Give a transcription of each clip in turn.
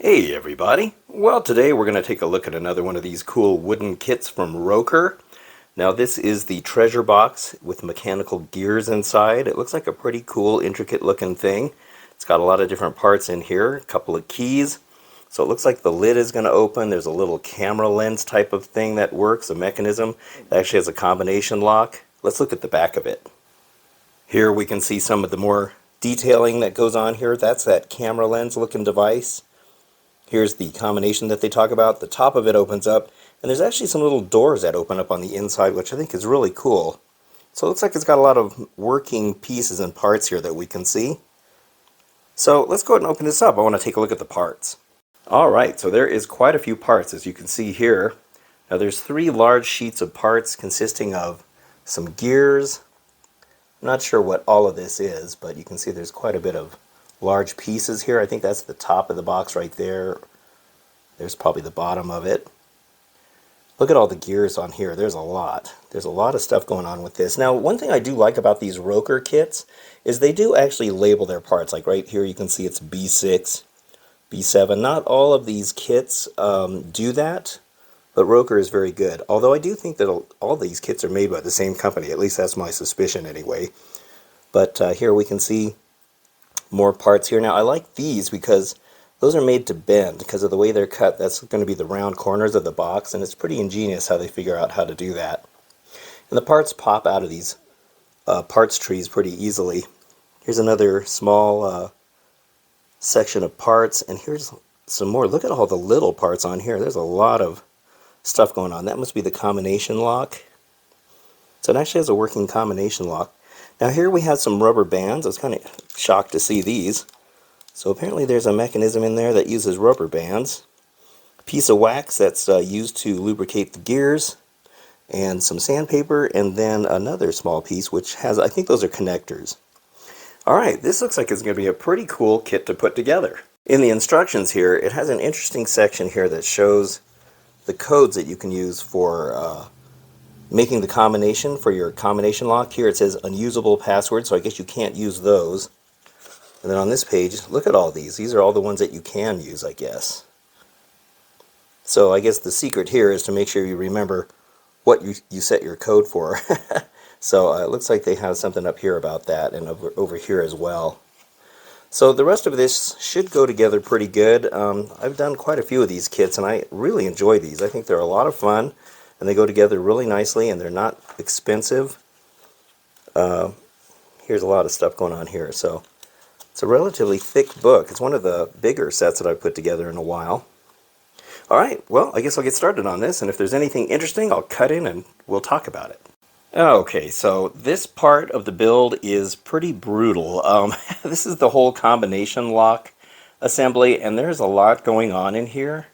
Hey everybody! Well, today we're going to take a look at another one of these cool wooden kits from Rokr. Now this is the treasure box with mechanical gears inside. It looks like a pretty cool, intricate looking thing. It's got a lot of different parts in here, a couple of keys. So it looks like the lid is going to open. There's a little camera lens type of thing that works, a mechanism. It actually has a combination lock. Let's look at the back of it. Here we can see some of the more detailing that goes on here. That's that camera lens looking device. Here's the combination that they talk about. The top of it opens up, and there's actually some little doors that open up on the inside, which I think is really cool. So it looks like it's got a lot of working pieces and parts here that we can see. So let's go ahead and open this up. I want to take a look at the parts. Alright, so there is quite a few parts, as you can see here. Now there's 3 large sheets of parts consisting of some gears. I'm not sure what all of this is, but you can see there's quite a bit of large pieces here. I think that's the top of the box right there. There's probably the bottom of it. Look at all the gears on here. There's a lot. There's a lot of stuff going on with this. Now, one thing I do like about these Rokr kits is they do actually label their parts. Like right here you can see it's B6, B7. Not all of these kits do that, but Rokr is very good. Although I do think that all these kits are made by the same company. At least that's my suspicion anyway. But here we can see more parts here. Now I like these because those are made to bend because of the way they're cut. That's going to be the round corners of the box, and it's pretty ingenious how they figure out how to do that. And the parts pop out of these parts trees pretty easily. Here's another small section of parts, and here's some more. Look at all the little parts on here. There's a lot of stuff going on. That must be the combination lock. So it actually has a working combination lock. Now here we have some rubber bands. I was kind of shocked to see these. So apparently there's a mechanism in there that uses rubber bands. A piece of wax that's used to lubricate the gears, and some sandpaper, and then another small piece which has, I think those are connectors. Alright, this looks like it's going to be a pretty cool kit to put together. In the instructions here, it has an interesting section here that shows the codes that you can use for making the combination for your combination lock. Here it says unusable password, so I guess you can't use those. And then on this page, look at all these. These are all the ones that you can use, I guess. So I guess the secret here is to make sure you remember what you set your code for. So it looks like they have something up here about that, and over here as well. So the rest of this should go together pretty good. I've done quite a few of these kits, and I really enjoy these. I think they're a lot of fun, and they go together really nicely, and they're not expensive. Here's a lot of stuff going on here. So it's a relatively thick book. It's one of the bigger sets that I've put together in a while. Alright, well, I guess I'll get started on this, and if there's anything interesting, I'll cut in and we'll talk about it. Okay, so this part of the build is pretty brutal. This is the whole combination lock assembly, and there's a lot going on in here,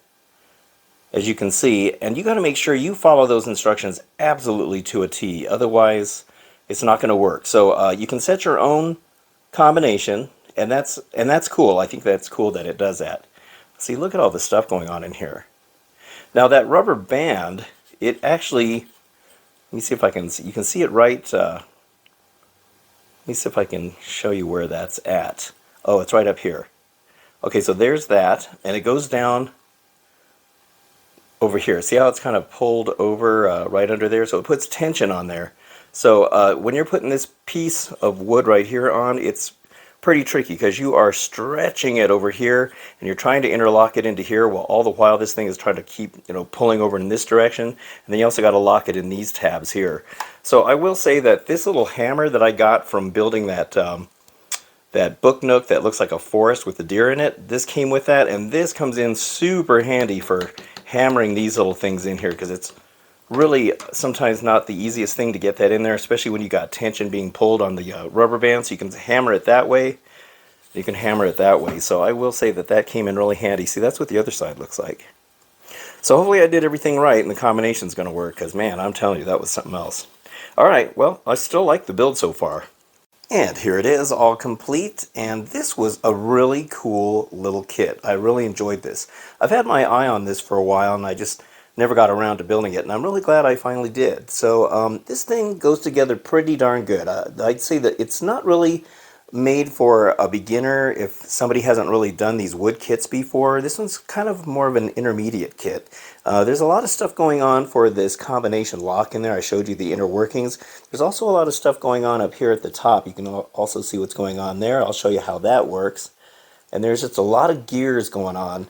as you can see, and you got to make sure you follow those instructions absolutely to a T. Otherwise, it's not going to work. So you can set your own combination, and that's cool. I think that's cool that it does that. See, look at all the stuff going on in here. Now that rubber band, it actually, let me see if I can, you can see it right, let me see if I can show you where that's at. Oh, it's right up here. Okay, so there's that, and it goes down over here. See how it's kind of pulled over right under there? So it puts tension on there. So when you're putting this piece of wood right here on, it's pretty tricky because you are stretching it over here and you're trying to interlock it into here, while all the while this thing is trying to keep, pulling over in this direction, and then you also got to lock it in these tabs here. So I will say that this little hammer that I got from building that that book nook that looks like a forest with the deer in it, this came with that, and this comes in super handy for hammering these little things in here, because it's really sometimes not the easiest thing to get that in there, especially when you got tension being pulled on the rubber band. So you can hammer it that way, you can hammer it that way. So I will say that that came in really handy. See, that's what the other side looks like. So hopefully I did everything right and the combination's going to work, because man, I'm telling you, that was something else. Alright, well, I still like the build so far. And here it is, all complete, and this was a really cool little kit. I really enjoyed this. I've had my eye on this for a while, and I just never got around to building it, and I'm really glad I finally did. So this thing goes together pretty darn good. I'd say that it's not really made for a beginner if somebody hasn't really done these wood kits before. This one's kind of more of an intermediate kit. There's a lot of stuff going on for this combination lock in there. I showed you the inner workings. There's also a lot of stuff going on up here at the top. You can also see what's going on there. I'll show you how that works. And there's just a lot of gears going on.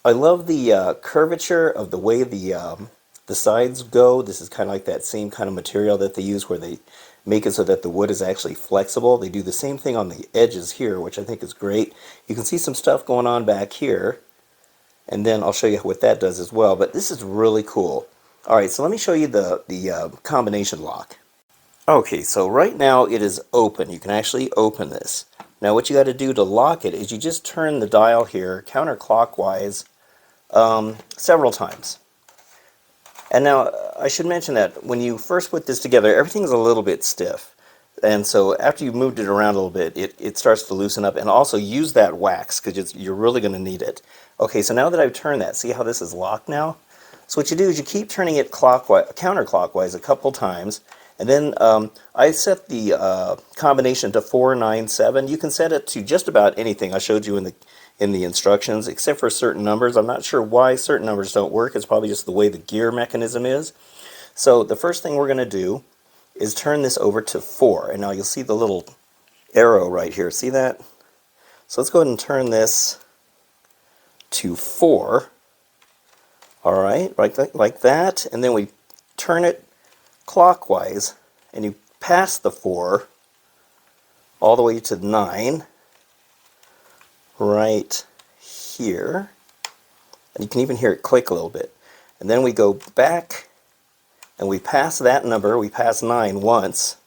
I love the curvature of the way the sides go. This is kind of like that same kind of material that they use where they make it so that the wood is actually flexible. They do the same thing on the edges here, which I think is great. You can see some stuff going on back here, and then I'll show you what that does as well. But this is really cool. Alright, so let me show you the combination lock. Okay, so right now it is open. You can actually open this. Now what you got to do to lock it is you just turn the dial here counterclockwise several times. And now I should mention that when you first put this together, everything's a little bit stiff. And so after you've moved it around a little bit, it starts to loosen up. And also use that wax because you're really going to need it. Okay, so now that I've turned that, see how this is locked now? So what you do is you keep turning it counterclockwise a couple times. And then I set the combination to 497. You can set it to just about anything I showed you in the instructions, except for certain numbers. I'm not sure why certain numbers don't work. It's probably just the way the gear mechanism is. So the first thing we're going to do is turn this over to 4. And now you'll see the little arrow right here. See that? So let's go ahead and turn this to 4. All right, like that. And then we turn it clockwise, and you pass the 4 all the way to 9 right here, and you can even hear it click a little bit. And then we go back and we pass that number. We pass 9 once,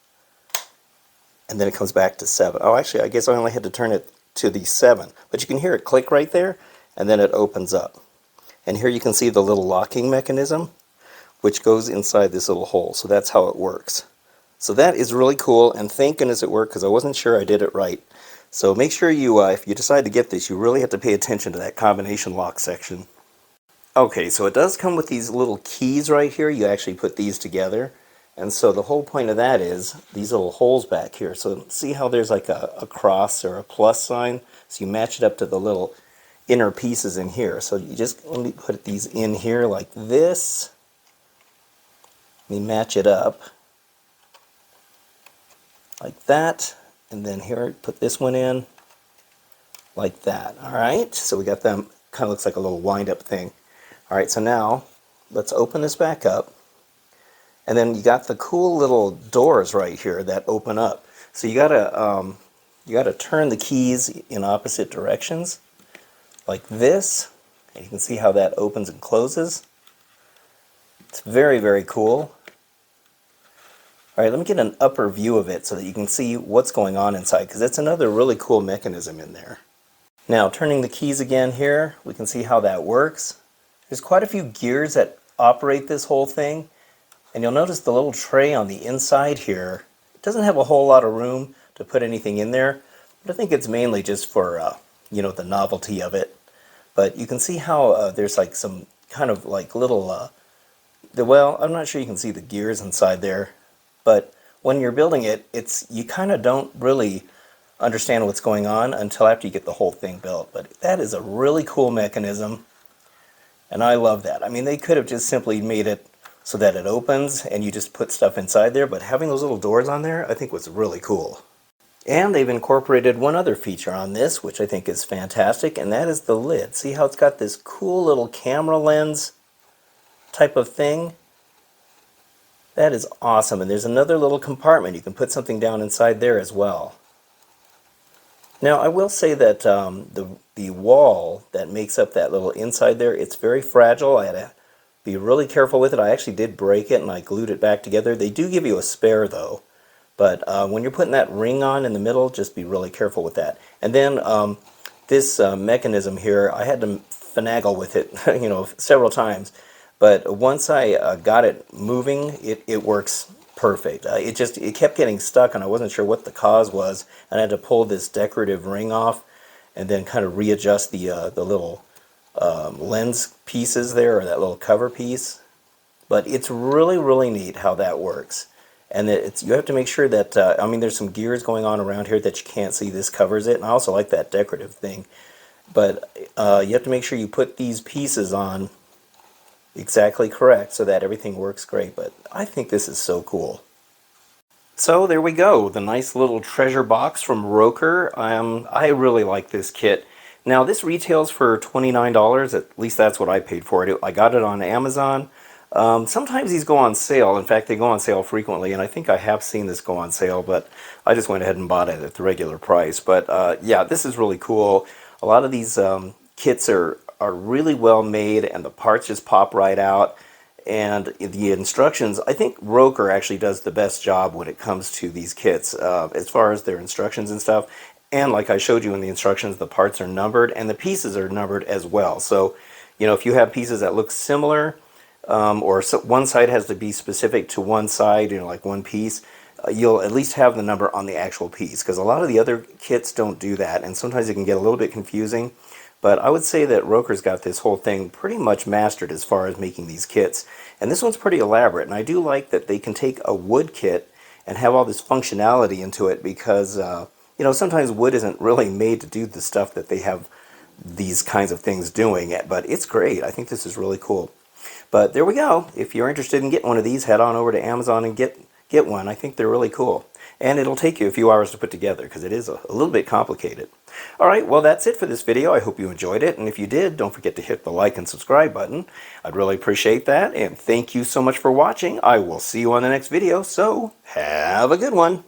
and then it comes back to 7. Oh, actually I guess I only had to turn it to the 7, but you can hear it click right there, and then it opens up. And here you can see the little locking mechanism which goes inside this little hole. So that's how it works. So that is really cool, and thank goodness it worked because I wasn't sure I did it right. So make sure you, if you decide to get this, you really have to pay attention to that combination lock section. Okay, so it does come with these little keys right here. You actually put these together. And so the whole point of that is these little holes back here. So see how there's like a cross or a plus sign? So you match it up to the little inner pieces in here. So you just only put these in here like this. We match it up like that, and then here put this one in like that. Alright, so we got them, kind of looks like a little wind-up thing. Alright, so now let's open this back up, and then you got the cool little doors right here that open up. So you gotta turn the keys in opposite directions like this, and you can see how that opens and closes. It's very, very cool. Alright, let me get an upper view of it so that you can see what's going on inside, because that's another really cool mechanism in there. Now, turning the keys again here, we can see how that works. There's quite a few gears that operate this whole thing, and you'll notice the little tray on the inside here. It doesn't have a whole lot of room to put anything in there, but I think it's mainly just for, you know, the novelty of it. But you can see how there's like some kind of like little, well, I'm not sure you can see the gears inside there. But when you're building it, you kind of don't really understand what's going on until after you get the whole thing built. But that is a really cool mechanism, and I love that. I mean, they could have just simply made it so that it opens and you just put stuff inside there, but having those little doors on there I think was really cool. And they've incorporated one other feature on this, which I think is fantastic, and that is the lid. See how it's got this cool little camera lens type of thing? That is awesome. And there's another little compartment. You can put something down inside there as well. Now I will say that the wall that makes up that little inside there, it's very fragile. I had to be really careful with it. I actually did break it and I glued it back together. They do give you a spare though. But when you're putting that ring on in the middle, just be really careful with that. And then this mechanism here, I had to finagle with it, you know, several times. But once I got it moving, it works perfect. It kept getting stuck, and I wasn't sure what the cause was. And I had to pull this decorative ring off, and then kind of readjust the little lens pieces there, or that little cover piece. But it's really, really neat how that works. And you have to make sure that, I mean, there's some gears going on around here that you can't see. This covers it, and I also like that decorative thing. But you have to make sure you put these pieces on exactly correct so that everything works great. But I think this is so cool. So there we go, the nice little treasure box from Rokr. I really like this kit. Now this retails for $29, at least that's what I paid for it. I got it on Amazon. Sometimes these go on sale. In fact, they go on sale frequently, and I think I have seen this go on sale, but I just went ahead and bought it at the regular price. But yeah, this is really cool. A lot of these kits are really well made, and the parts just pop right out. And the instructions, I think Rokr actually does the best job when it comes to these kits, as far as their instructions and stuff. And like I showed you in the instructions, the parts are numbered and the pieces are numbered as well. So, you know, if you have pieces that look similar, or one side has to be specific to one side, you know, like one piece, you'll at least have the number on the actual piece. Because a lot of the other kits don't do that, and sometimes it can get a little bit confusing. But I would say that Rokr's got this whole thing pretty much mastered as far as making these kits. And this one's pretty elaborate, and I do like that they can take a wood kit and have all this functionality into it because, you know, sometimes wood isn't really made to do the stuff that they have these kinds of things doing, but it's great. I think this is really cool. But there we go. If you're interested in getting one of these, head on over to Amazon and get one. I think they're really cool. And it'll take you a few hours to put together because it is a little bit complicated. Alright, well that's it for this video. I hope you enjoyed it, and if you did, don't forget to hit the like and subscribe button. I'd really appreciate that, and thank you so much for watching. I will see you on the next video, so have a good one.